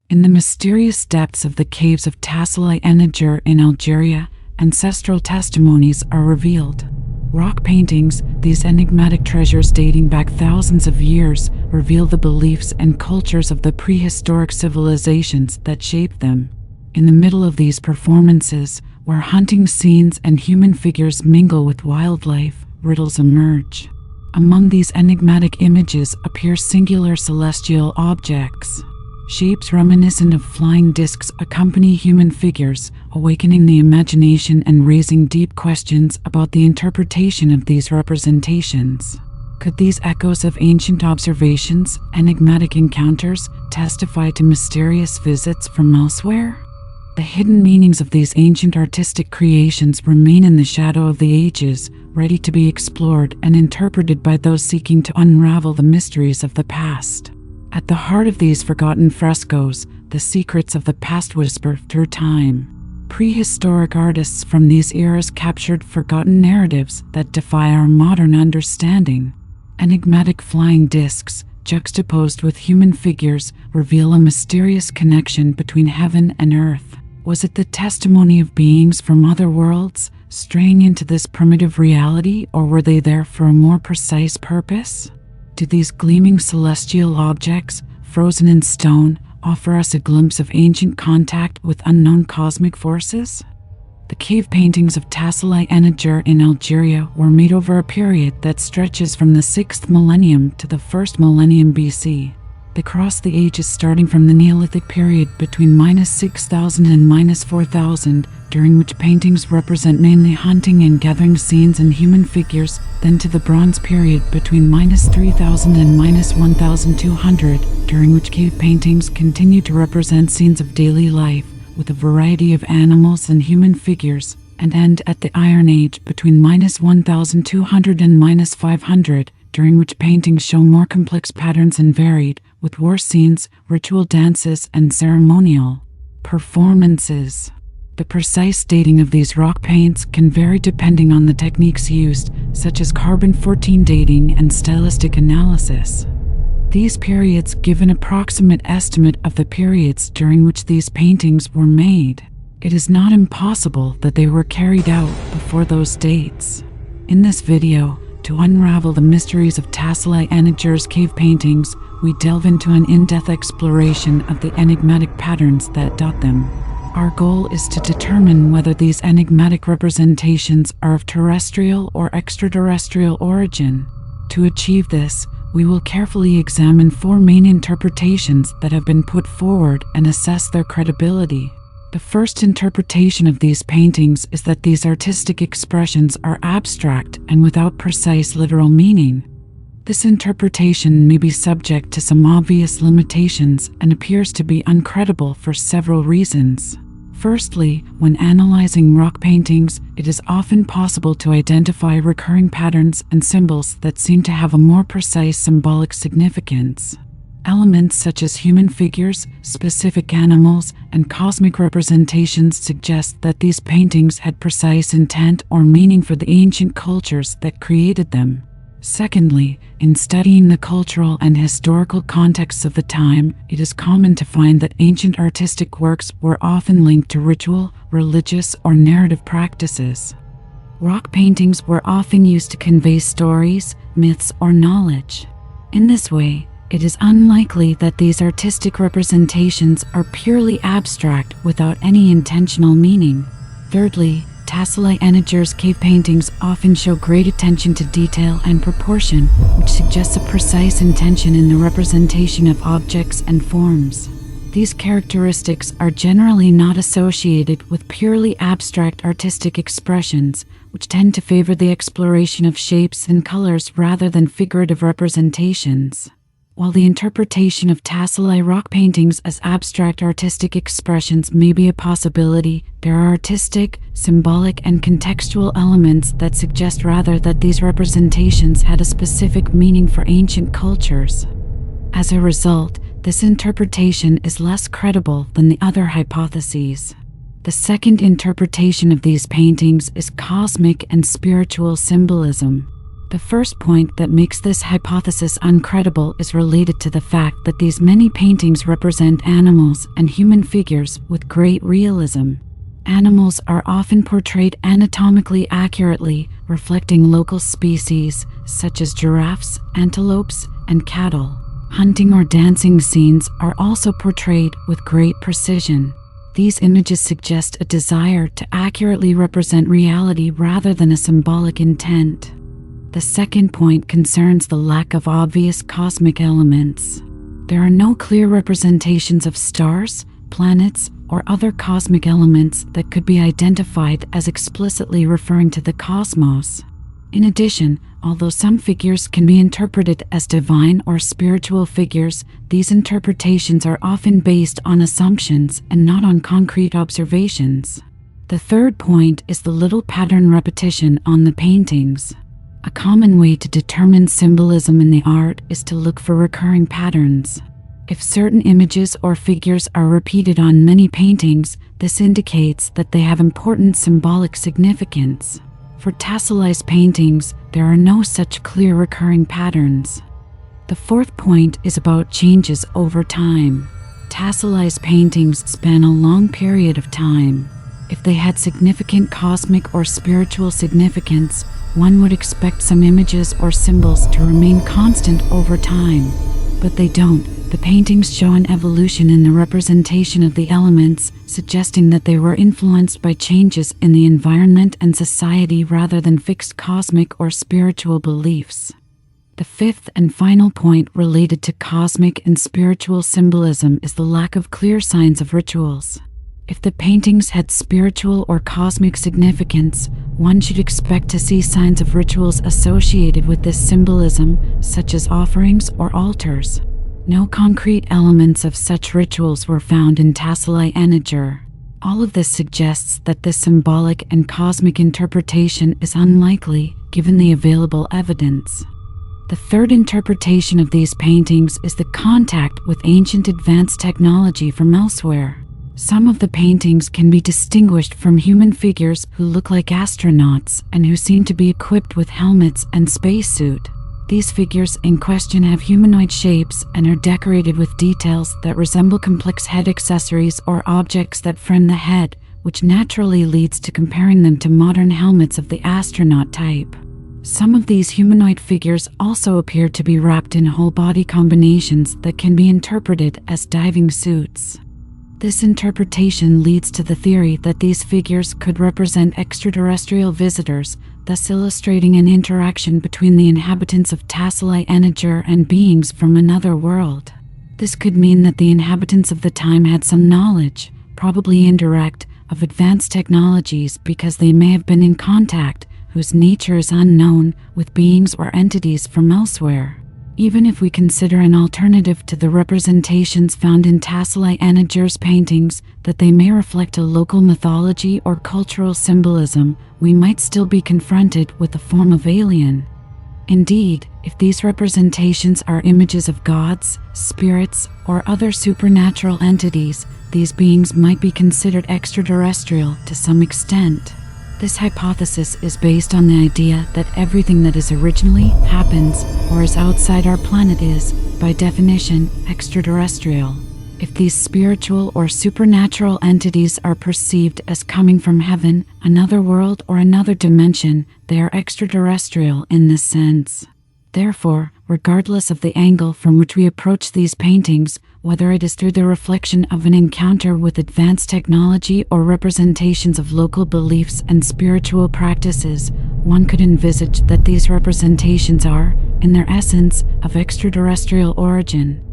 In the mysterious depths of the caves of Tassili in Algeria, ancestral testimonies are revealed. Rock paintings, these enigmatic treasures dating back thousands of years, reveal the beliefs and cultures of the prehistoric civilizations that shaped them. In the middle of these performances, where hunting scenes and human figures mingle with wildlife, riddles emerge. Among these enigmatic images appear singular celestial objects. Shapes reminiscent of flying discs accompany human figures, awakening the imagination and raising deep questions about the interpretation of these representations. Could these echoes of ancient observations, enigmatic encounters, testify to mysterious visits from elsewhere? The hidden meanings of these ancient artistic creations remain in the shadow of the ages, ready to be explored and interpreted by those seeking to unravel the mysteries of the past. At the heart of these forgotten frescoes, the secrets of the past whisper through time. Prehistoric artists from these eras captured forgotten narratives that defy our modern understanding. Enigmatic flying discs, juxtaposed with human figures, reveal a mysterious connection between heaven and earth. Was it the testimony of beings from other worlds, straying into this primitive reality, or were they there for a more precise purpose? Do these gleaming celestial objects, frozen in stone, offer us a glimpse of ancient contact with unknown cosmic forces? The cave paintings of Tassili in Algeria were made over a period that stretches from the 6th millennium to the 1st millennium BC. They cross the ages starting from the Neolithic period between -6000 and -4000, during which paintings represent mainly hunting and gathering scenes and human figures, then to the Bronze period between -3000 and -1200, during which cave paintings continue to represent scenes of daily life, with a variety of animals and human figures, and end at the Iron Age between -1200 and -500, during which paintings show more complex patterns and varied, with war scenes, ritual dances, and ceremonial performances. The precise dating of these rock paints can vary depending on the techniques used, such as carbon-14 dating and stylistic analysis. These periods give an approximate estimate of the periods during which these paintings were made. It is not impossible that they were carried out before those dates. In this video, to unravel the mysteries of Tassili cave paintings, we delve into an in-depth exploration of the enigmatic patterns that dot them. Our goal is to determine whether these enigmatic representations are of terrestrial or extraterrestrial origin. To achieve this, we will carefully examine 4 main interpretations that have been put forward and assess their credibility. The first interpretation of these paintings is that these artistic expressions are abstract and without precise literal meaning. This interpretation may be subject to some obvious limitations and appears to be uncredible for several reasons. Firstly, when analyzing rock paintings, it is often possible to identify recurring patterns and symbols that seem to have a more precise symbolic significance. Elements such as human figures, specific animals, and cosmic representations suggest that these paintings had precise intent or meaning for the ancient cultures that created them. Secondly, in studying the cultural and historical contexts of the time, it is common to find that ancient artistic works were often linked to ritual, religious, or narrative practices. Rock paintings were often used to convey stories, myths, or knowledge. In this way, it is unlikely that these artistic representations are purely abstract without any intentional meaning. Thirdly, Tassili cave paintings often show great attention to detail and proportion, which suggests a precise intention in the representation of objects and forms. These characteristics are generally not associated with purely abstract artistic expressions, which tend to favor the exploration of shapes and colors rather than figurative representations. While the interpretation of Tassili rock paintings as abstract artistic expressions may be a possibility, there are artistic, symbolic, and contextual elements that suggest rather that these representations had a specific meaning for ancient cultures. As a result, this interpretation is less credible than the other hypotheses. The second interpretation of these paintings is cosmic and spiritual symbolism. The first point that makes this hypothesis uncredible is related to the fact that these many paintings represent animals and human figures with great realism. Animals are often portrayed anatomically accurately, reflecting local species such as giraffes, antelopes, and cattle. Hunting or dancing scenes are also portrayed with great precision. These images suggest a desire to accurately represent reality rather than a symbolic intent. The second point concerns the lack of obvious cosmic elements. There are no clear representations of stars, planets, or other cosmic elements that could be identified as explicitly referring to the cosmos. In addition, although some figures can be interpreted as divine or spiritual figures, these interpretations are often based on assumptions and not on concrete observations. The third point is the little pattern repetition on the paintings. A common way to determine symbolism in the art is to look for recurring patterns. If certain images or figures are repeated on many paintings, this indicates that they have important symbolic significance. For Tassili's paintings, there are no such clear recurring patterns. The fourth point is about changes over time. Tassili's paintings span a long period of time. If they had significant cosmic or spiritual significance, one would expect some images or symbols to remain constant over time. But they don't. The paintings show an evolution in the representation of the elements, suggesting that they were influenced by changes in the environment and society rather than fixed cosmic or spiritual beliefs. The fifth and final point related to cosmic and spiritual symbolism is the lack of clear signs of rituals. If the paintings had spiritual or cosmic significance, one should expect to see signs of rituals associated with this symbolism, such as offerings or altars. No concrete elements of such rituals were found in Tassili Eniger. All of this suggests that this symbolic and cosmic interpretation is unlikely, given the available evidence. The third interpretation of these paintings is the contact with ancient advanced technology from elsewhere. Some of the paintings can be distinguished from human figures who look like astronauts and who seem to be equipped with helmets and spacesuit. These figures in question have humanoid shapes and are decorated with details that resemble complex head accessories or objects that frame the head, which naturally leads to comparing them to modern helmets of the astronaut type. Some of these humanoid figures also appear to be wrapped in whole-body combinations that can be interpreted as diving suits. This interpretation leads to the theory that these figures could represent extraterrestrial visitors, thus illustrating an interaction between the inhabitants of Tassili Eniger and beings from another world. This could mean that the inhabitants of the time had some knowledge, probably indirect, of advanced technologies because they may have been in contact, whose nature is unknown, with beings or entities from elsewhere. Even if we consider an alternative to the representations found in Tassili Eniger's paintings, that they may reflect a local mythology or cultural symbolism, we might still be confronted with a form of alien. Indeed, if these representations are images of gods, spirits, or other supernatural entities, these beings might be considered extraterrestrial to some extent. This hypothesis is based on the idea that everything that is originally, happens, or is outside our planet is, by definition, extraterrestrial. If these spiritual or supernatural entities are perceived as coming from heaven, another world, or another dimension, they are extraterrestrial in this sense. Therefore, regardless of the angle from which we approach these paintings, whether it is through the reflection of an encounter with advanced technology or representations of local beliefs and spiritual practices, one could envisage that these representations are, in their essence, of extraterrestrial origin.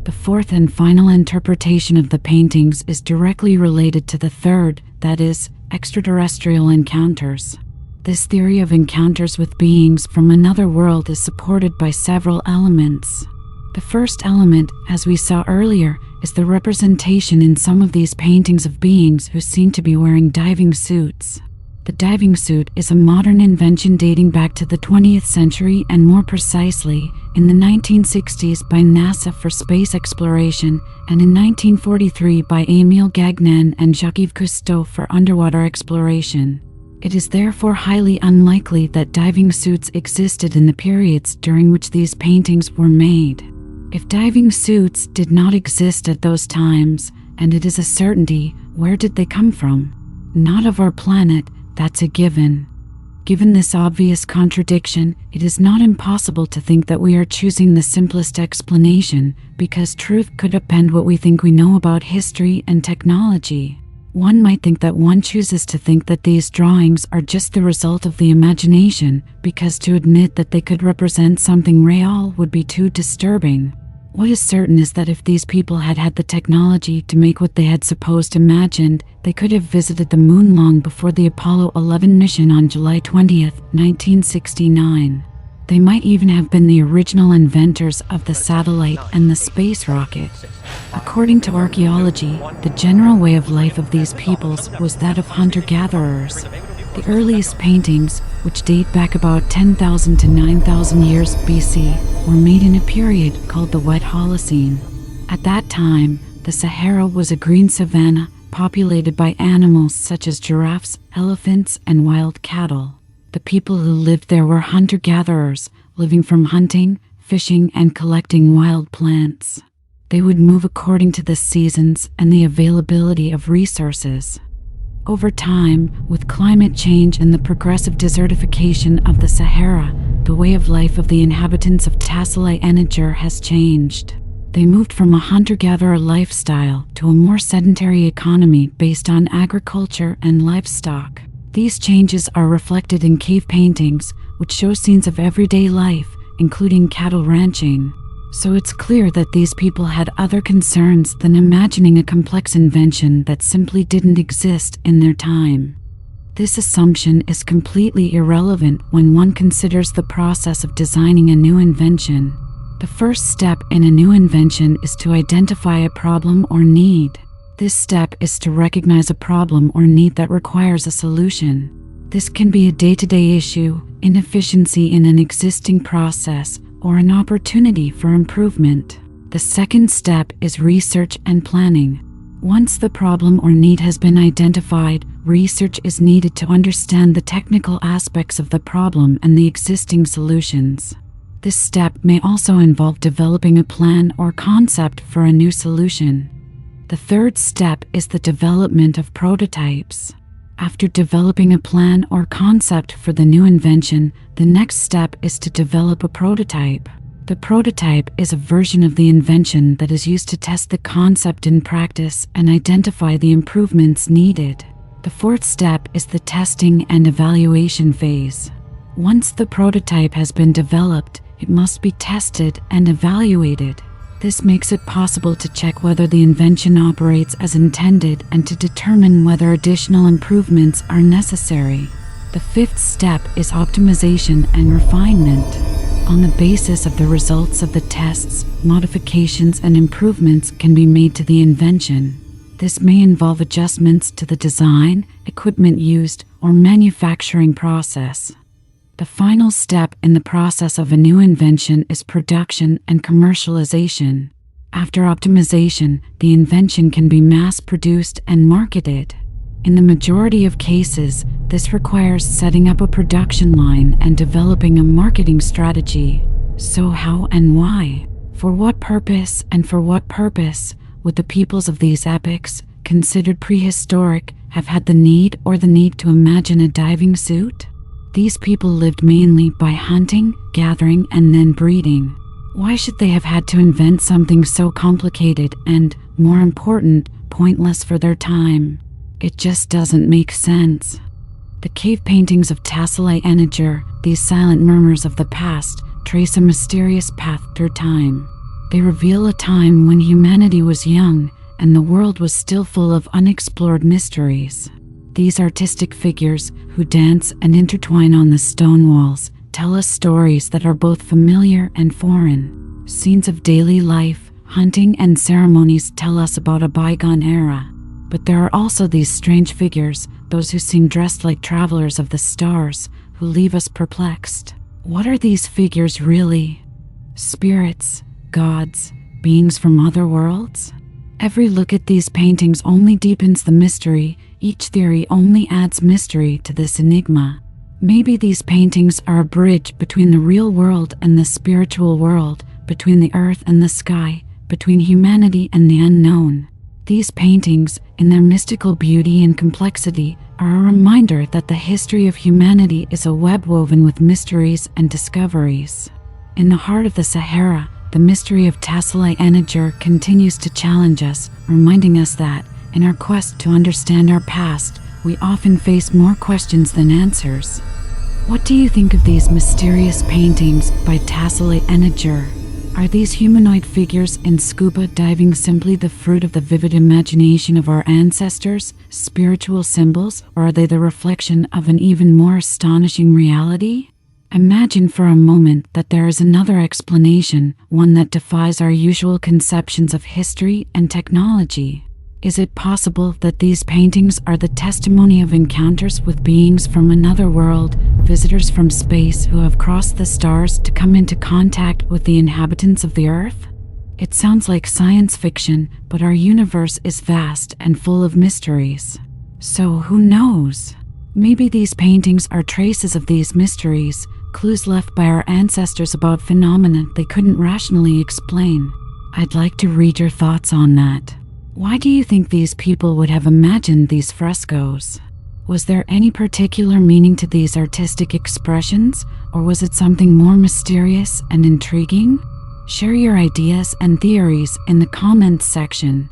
The fourth and final interpretation of the paintings is directly related to the third, that is, extraterrestrial encounters. This theory of encounters with beings from another world is supported by several elements. The first element, as we saw earlier, is the representation in some of these paintings of beings who seem to be wearing diving suits. The diving suit is a modern invention dating back to the 20th century and more precisely, in the 1960s by NASA for space exploration and in 1943 by Émile Gagnan and Jacques-Yves Cousteau for underwater exploration. It is therefore highly unlikely that diving suits existed in the periods during which these paintings were made. If diving suits did not exist at those times, and it is a certainty, where did they come from? Not of our planet, that's a given. Given this obvious contradiction, it is not impossible to think that we are choosing the simplest explanation, because truth could upend what we think we know about history and technology. One might think that one chooses to think that these drawings are just the result of the imagination, because to admit that they could represent something real would be too disturbing. What is certain is that if these people had had the technology to make what they had supposed imagined, they could have visited the moon long before the Apollo 11 mission on July 20th, 1969. They might even have been the original inventors of the satellite and the space rocket. According to archaeology, the general way of life of these peoples was that of hunter-gatherers. The earliest paintings, which date back about 10,000 to 9,000 years BC, were made in a period called the Wet Holocene. At that time, the Sahara was a green savanna populated by animals such as giraffes, elephants, and wild cattle. The people who lived there were hunter-gatherers, living from hunting, fishing, and collecting wild plants. They would move according to the seasons and the availability of resources. Over time, with climate change and the progressive desertification of the Sahara, the way of life of the inhabitants of Tassili and Niger has changed. They moved from a hunter-gatherer lifestyle to a more sedentary economy based on agriculture and livestock. These changes are reflected in cave paintings, which show scenes of everyday life, including cattle ranching. So it's clear that these people had other concerns than imagining a complex invention that simply didn't exist in their time. This assumption is completely irrelevant when one considers the process of designing a new invention. The first step in a new invention is to identify a problem or need. This step is to recognize a problem or need that requires a solution. This can be a day-to-day issue, inefficiency in an existing process, or an opportunity for improvement. The second step is research and planning. Once the problem or need has been identified, research is needed to understand the technical aspects of the problem and the existing solutions. This step may also involve developing a plan or concept for a new solution. The third step is the development of prototypes. After developing a plan or concept for the new invention, the next step is to develop a prototype. The prototype is a version of the invention that is used to test the concept in practice and identify the improvements needed. The fourth step is the testing and evaluation phase. Once the prototype has been developed, it must be tested and evaluated. This makes it possible to check whether the invention operates as intended and to determine whether additional improvements are necessary. The fifth step is optimization and refinement. On the basis of the results of the tests, modifications and improvements can be made to the invention. This may involve adjustments to the design, equipment used, or manufacturing process. The final step in the process of a new invention is production and commercialization. After optimization, the invention can be mass-produced and marketed. In the majority of cases, this requires setting up a production line and developing a marketing strategy. So how and why? For what purpose and for what purpose would the peoples of these epochs, considered prehistoric, have had the need to imagine a diving suit? These people lived mainly by hunting, gathering, and then breeding. Why should they have had to invent something so complicated and, more important, pointless for their time? It just doesn't make sense. The cave paintings of Tassili and Niger, these silent murmurs of the past, trace a mysterious path through time. They reveal a time when humanity was young and the world was still full of unexplored mysteries. These artistic figures, who dance and intertwine on the stone walls, tell us stories that are both familiar and foreign. Scenes of daily life, hunting, and ceremonies tell us about a bygone era. But there are also these strange figures, those who seem dressed like travelers of the stars, who leave us perplexed. What are these figures really? Spirits, gods, beings from other worlds? Every look at these paintings only deepens the mystery, Each theory only adds mystery to this enigma. Maybe these paintings are a bridge between the real world and the spiritual world, between the earth and the sky, between humanity and the unknown. These paintings, in their mystical beauty and complexity, are a reminder that the history of humanity is a web woven with mysteries and discoveries. In the heart of the Sahara, the mystery of Tassili continues to challenge us, reminding us that, in our quest to understand our past, we often face more questions than answers. What do you think of these mysterious paintings by Tassili? Are these humanoid figures in scuba diving simply the fruit of the vivid imagination of our ancestors, spiritual symbols, or are they the reflection of an even more astonishing reality? Imagine for a moment that there is another explanation, one that defies our usual conceptions of history and technology. Is it possible that these paintings are the testimony of encounters with beings from another world, visitors from space who have crossed the stars to come into contact with the inhabitants of the Earth? It sounds like science fiction, but our universe is vast and full of mysteries. So who knows? Maybe these paintings are traces of these mysteries, clues left by our ancestors about phenomena they couldn't rationally explain. I'd like to read your thoughts on that. Why do you think these people would have imagined these frescoes? Was there any particular meaning to these artistic expressions, or was it something more mysterious and intriguing? Share your ideas and theories in the comments section.